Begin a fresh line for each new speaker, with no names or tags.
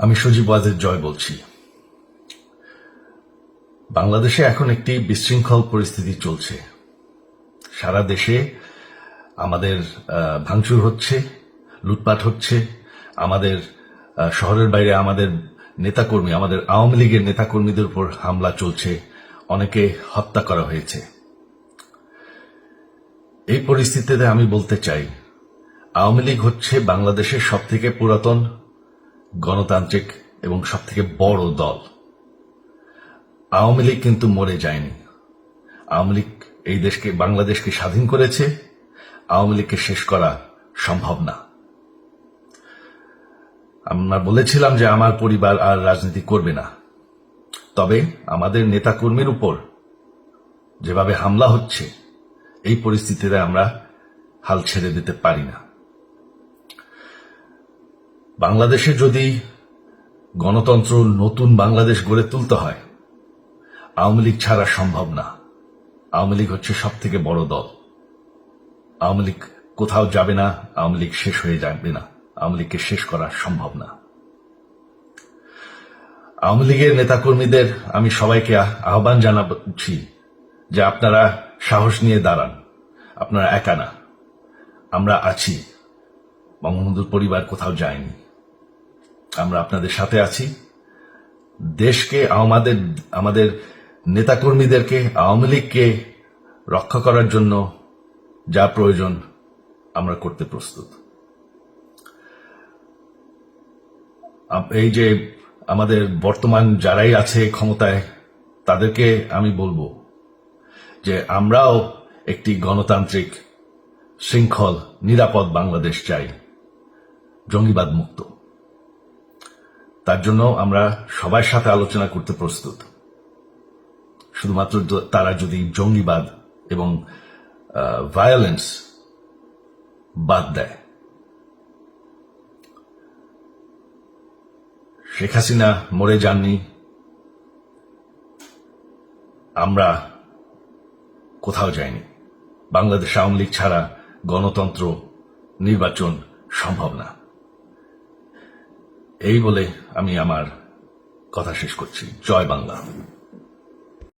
আমি সজীব ওয়াজেদ জয় বলছি। বাংলাদেশে এখন একটি বিশৃঙ্খল পরিস্থিতি চলছে। সারা দেশে আমাদের ভাঙচুর হচ্ছে, লুটপাট হচ্ছে, আমাদের শহরের বাইরে আমাদের নেতাকর্মী, আমাদের আওয়ামী লীগের নেতাকর্মীদের উপর হামলা চলছে, অনেকে হত্যা করা হয়েছে। এই পরিস্থিতিতে আমি বলতে চাই, আওয়ামী লীগ হচ্ছে বাংলাদেশের সবথেকে পুরাতন গণতান্ত্রিক এবং সবথেকে বড় দল। আওয়ামী লীগ কিন্তু মরে যায়নি। আওয়ামী লীগ এই দেশকে, বাংলাদেশকে স্বাধীন করেছে। আওয়ামী লীগকে শেষ করা সম্ভব না। আমরা বলেছিলাম যে আমার পরিবার আর রাজনীতি করবে না, তবে আমাদের নেতাকর্মীর উপর যেভাবে হামলা হচ্ছে, এই পরিস্থিতিতে আমরা হাল ছেড়ে দিতে পারি না। বাংলাদেশে যদি গণতন্ত্র, নতুন বাংলাদেশ গড়ে তুলতে হয়, আওয়ামী লীগ ছাড়া সম্ভব না। আওয়ামী লীগ হচ্ছে সব থেকে বড় দল। আওয়ামী লীগ কোথাও যাবে না, আওয়ামী লীগ শেষ হয়ে যাবে না। আওয়ামী লীগকে শেষ করা সম্ভব না। আওয়ামী লীগের নেতাকর্মীদের আমি সবাইকে আহ্বান জানাচ্ছি যে আপনারা সাহস নিয়ে দাঁড়ান। আপনারা একা না, আমরা আছি। বঙ্গবন্ধুর পরিবার কোথাও যায়নি, আমরা আপনাদের সাথে আছি। দেশকে, আমাদের নেতাকর্মীদেরকে, আওয়ামী লীগকে রক্ষা করার জন্য যা প্রয়োজন আমরা করতে প্রস্তুত। এই যে আমাদের বর্তমান যারাই আছে ক্ষমতায়, তাদেরকে আমি বলবো যে আমরাও একটি গণতান্ত্রিক, শৃঙ্খল, নিরাপদ বাংলাদেশ চাই, জঙ্গিবাদ মুক্ত। তার জন্য আমরা সবার সাথে আলোচনা করতে প্রস্তুত। শুধুমাত্র তারা যদি জঙ্গিবাদ এবং ভায়োলেন্স বাদ দেয়। শেখ হাসিনা মরে যাননি, আমরা কোথাও যাইনি। বাংলাদেশ আওয়ামী লীগ ছাড়া গণতন্ত্র, নির্বাচন সম্ভব না। এই বলে আমি আমার কথা শেষ করছি। জয় বাংলা।